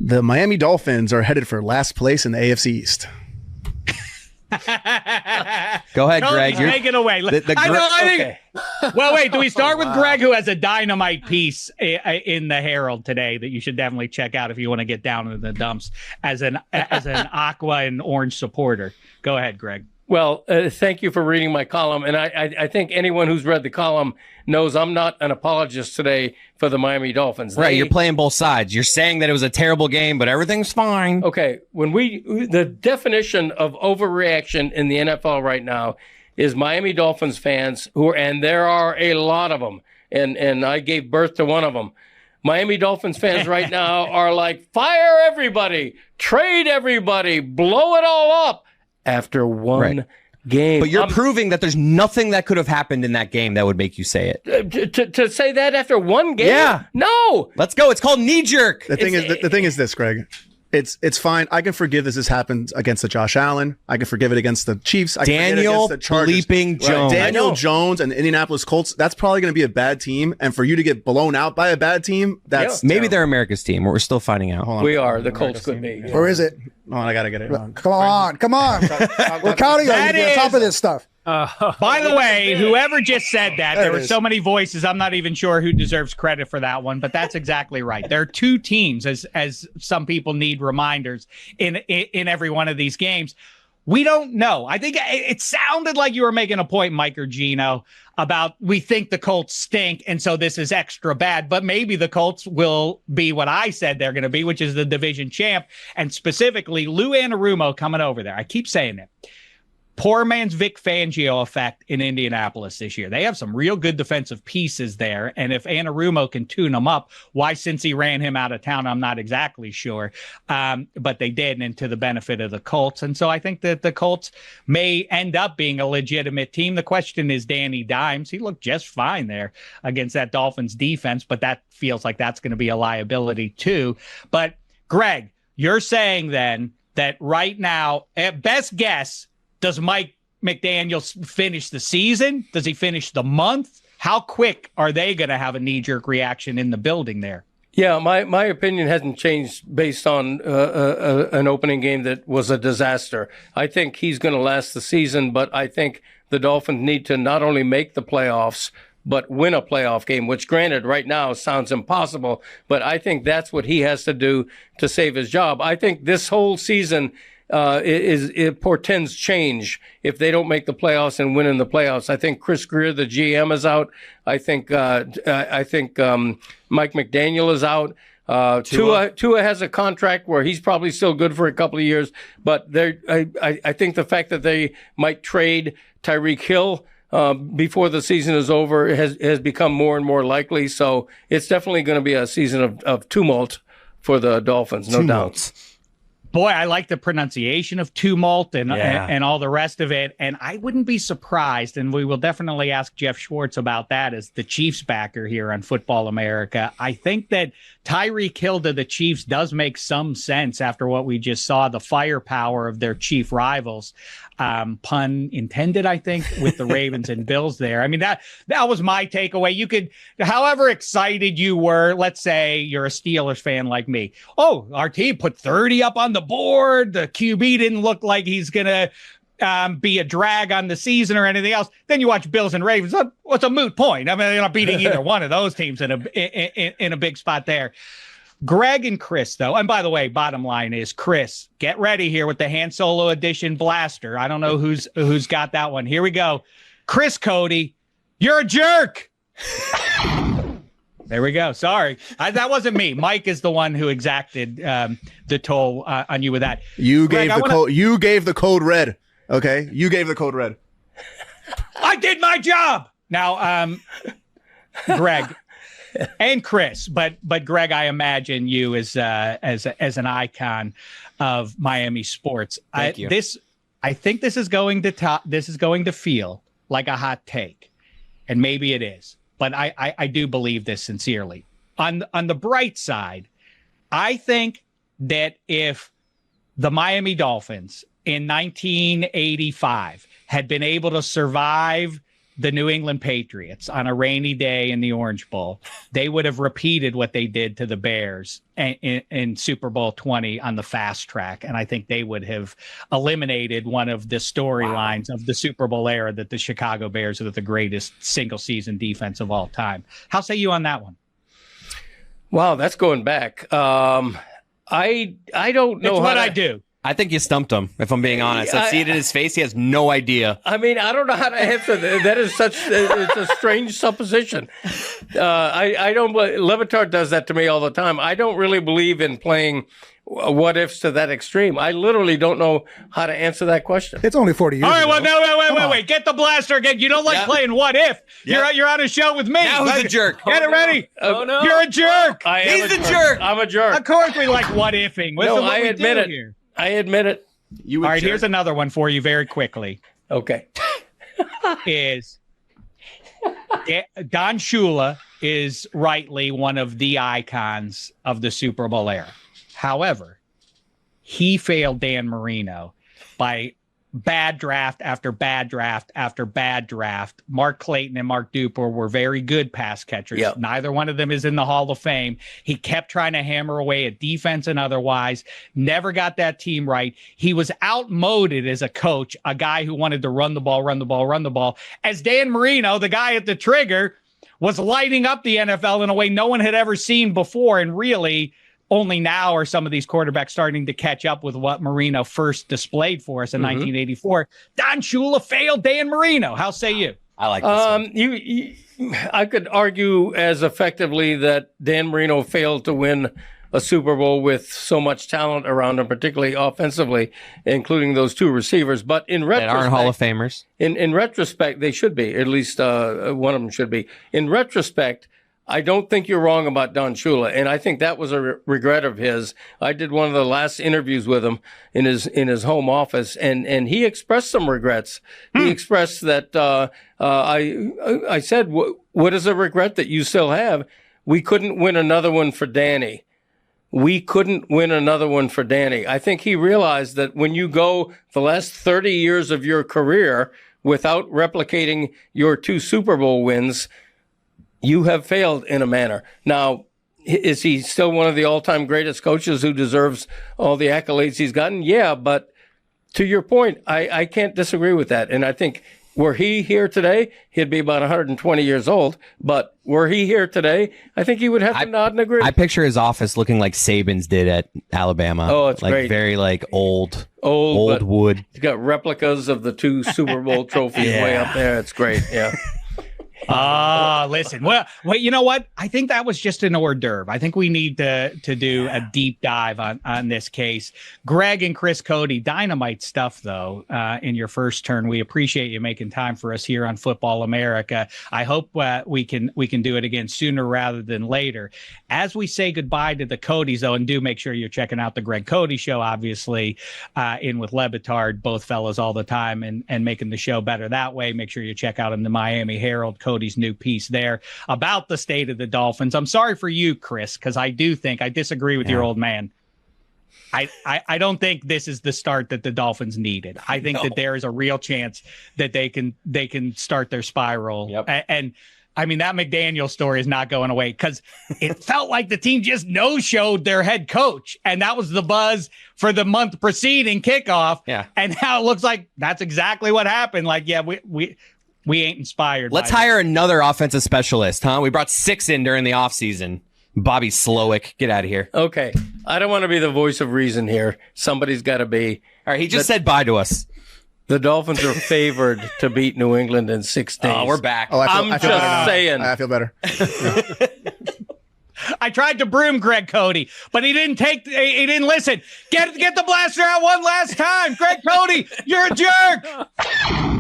The Miami Dolphins are headed for last place in the AFC East. Go ahead, no, Greg. Take it away. Well, wait. Do we start with Greg, who has a dynamite piece in the Herald today that you should definitely check out if you want to get down in the dumps as an Aqua and Orange supporter? Go ahead, Greg. Well, thank you for reading my column. And I think anyone who's read the column knows I'm not an apologist today for the Miami Dolphins. Right, you're playing both sides. You're saying that it was a terrible game, but everything's fine. Okay, the definition of overreaction in the NFL right now is Miami Dolphins fans and there are a lot of them, and I gave birth to one of them. Miami Dolphins fans right now are like, fire everybody, trade everybody, blow it all up. After one game. But you're proving that there's nothing that could have happened in that game that would make you say it. To say that after one game? Yeah. No. Let's go. It's called knee-jerk. The thing is this, Greg. It's fine. I can forgive this. This happened against the Josh Allen. I can forgive it against the Chiefs. I can forgive it against the Chargers. Jones. Daniel Jones and the Indianapolis Colts. That's probably going to be a bad team. And for you to get blown out by a bad team, that's maybe they're America's team. We're still finding out. We are. The Colts could be. Or is it? Oh, I got to get it. Come on. We're counting on you to be on top of this stuff. By the way, whoever just said that, there were so many voices, I'm not even sure who deserves credit for that one, but that's exactly right. There are two teams, as some people need reminders in every one of these games. We don't know. I think it sounded like you were making a point, Mike or Gino, about we think the Colts stink, and so this is extra bad. But maybe the Colts will be what I said they're going to be, which is the division champ, and specifically Lou Anarumo coming over there. I keep saying it. Poor man's Vic Fangio effect in Indianapolis this year. They have some real good defensive pieces there. And if Anarumo can tune them up, why, since he ran him out of town, I'm not exactly sure. But they did, and to the benefit of the Colts. And so I think that the Colts may end up being a legitimate team. The question is Danny Dimes. He looked just fine there against that Dolphins defense, but that feels like that's going to be a liability too. But Greg, you're saying then that right now, at best guess, does Mike McDaniel finish the season? Does he finish the month? How quick are they going to have a knee-jerk reaction in the building there? Yeah, my opinion hasn't changed based on an opening game that was a disaster. I think he's going to last the season, but I think the Dolphins need to not only make the playoffs, but win a playoff game, which granted right now sounds impossible, but I think that's what he has to do to save his job. I think this whole season it portends change if they don't make the playoffs and win in the playoffs. I think Chris Greer, the GM, is out. I think Mike McDaniel is out. Tua has a contract where he's probably still good for a couple of years, but I think the fact that they might trade Tyreek Hill before the season is over has become more and more likely. So it's definitely going to be a season of tumult for the Dolphins, no doubt. Boy, I like the pronunciation of tumult and all the rest of it. And I wouldn't be surprised, and we will definitely ask Jeff Schwartz about that as the Chiefs backer here on Football America. I think that Tyreek Hill to the Chiefs does make some sense after what we just saw, the firepower of their chief rivals. Pun intended, I think, with the Ravens and Bills there. I mean, that was my takeaway. You could, however excited you were, let's say you're a Steelers fan like me. Oh, our team put 30 up on the board. The QB didn't look like he's going to be a drag on the season or anything else. Then you watch Bills and Ravens. What's a moot point? I mean, they're not beating either one of those teams in a big spot there. Greg and Chris, though, and by the way, bottom line is, Chris, get ready here with the Han Solo edition blaster. I don't know who's got that one. Here we go. Chris Cote, you're a jerk. There we go. Sorry. That wasn't me. Mike is the one who exacted the toll on you with that. You gave the code red. Okay? You gave the code red. I did my job. Now, Greg and Chris, but Greg, I imagine you as an icon of Miami sports. Thank you. I think this is going to feel like a hot take, and maybe it is. But I do believe this sincerely. On the bright side, I think that if the Miami Dolphins in 1985 had been able to survive the New England Patriots on a rainy day in the Orange Bowl, they would have repeated what they did to the Bears in Super Bowl 20 on the fast track. And I think they would have eliminated one of the storylines of the Super Bowl era, that the Chicago Bears are the greatest single season defense of all time. How say you on that one? Wow, that's going back. I don't know what I do. I think you stumped him, if I'm being honest. I see it in his face. He has no idea. I mean, I don't know how to answer that. That is it's a strange supposition. I don't, Levitard does that to me all the time. I don't really believe in playing what ifs to that extreme. I literally don't know how to answer that question. It's only 40 years All right, ago. well, wait. Get the blaster again. You don't like playing what if. You're on a show with me. Now who's a jerk? Get it ready. Oh, no. You're a jerk. He's a jerk. I'm a jerk. Of course we like what ifing. No, I admit it. Here? I admit it. All right, here's another one for you very quickly. Okay. Is Don Shula is rightly one of the icons of the Super Bowl era. However, he failed Dan Marino by bad draft after bad draft after bad draft. Mark Clayton and Mark Duper were very good pass catchers. Yep. Neither one of them is in the Hall of Fame. He kept trying to hammer away at defense and otherwise, never got that team right. He was outmoded as a coach, a guy who wanted to run the ball, as Dan Marino, the guy at the trigger, was lighting up the NFL in a way no one had ever seen before. And really, only now are some of these quarterbacks starting to catch up with what Marino first displayed for us in 1984. Don Shula failed Dan Marino. How say you? I like this one. I could argue as effectively that Dan Marino failed to win a Super Bowl with so much talent around him, particularly offensively, including those two receivers. But in retrospect, that aren't Hall of Famers. In retrospect, they should be. At least one of them should be. In retrospect, I don't think you're wrong about Don Shula, and I think that was a regret of his. I did one of the last interviews with him in his home office, and he expressed some regrets. He expressed that I said, "What is a regret that you still have? We couldn't win another one for Danny. We couldn't win another one for Danny." I think he realized that when you go the last 30 years of your career without replicating your 2 Super Bowl wins, you have failed in a manner. Now, is he still one of the all-time greatest coaches who deserves all the accolades he's gotten? Yeah, but to your point, I can't disagree with that. And I think were he here today, he'd be about 120 years old. But were he here today, I think he would have to nod and agree. I picture his office looking like Saban's did at Alabama. Oh, it's like great. Very like old but wood. He's got replicas of the 2 Super Bowl trophies way up there. It's great. Yeah. Listen. Well, you know what? I think that was just an hors d'oeuvre. I think we need to do a deep dive on this case. Greg and Chris Cote, dynamite stuff, though, in your first turn. We appreciate you making time for us here on Football America. I hope we can do it again sooner rather than later. As we say goodbye to the Cotes, though, and do make sure you're checking out the Greg Cote Show, obviously, in with Levitard, both fellas all the time, and making the show better that way. Make sure you check out in the Miami Herald, Cote's new piece there about the state of the Dolphins. I'm sorry for you, Chris, because I do think I disagree with your old man. I don't think this is the start that the Dolphins needed. I think that there is a real chance that they can start their spiral. Yep. And I mean, that McDaniel story is not going away, because it felt like the team just no-showed their head coach. And that was the buzz for the month preceding kickoff. Yeah. And now it looks like that's exactly what happened. Like, yeah, we ain't inspired. Let's hire another offensive specialist, huh? We brought 6 in during the offseason. Bobby Slowick, get out of here. Okay. I don't want to be the voice of reason here. Somebody's got to be. All right, he just said bye to us. The Dolphins are favored to beat New England in 6 days. Oh, we're back. Oh, I'm just saying. I feel better. I tried to broom Greg Cote, but he didn't listen. Get the blaster out one last time. Greg Cote, you're a jerk.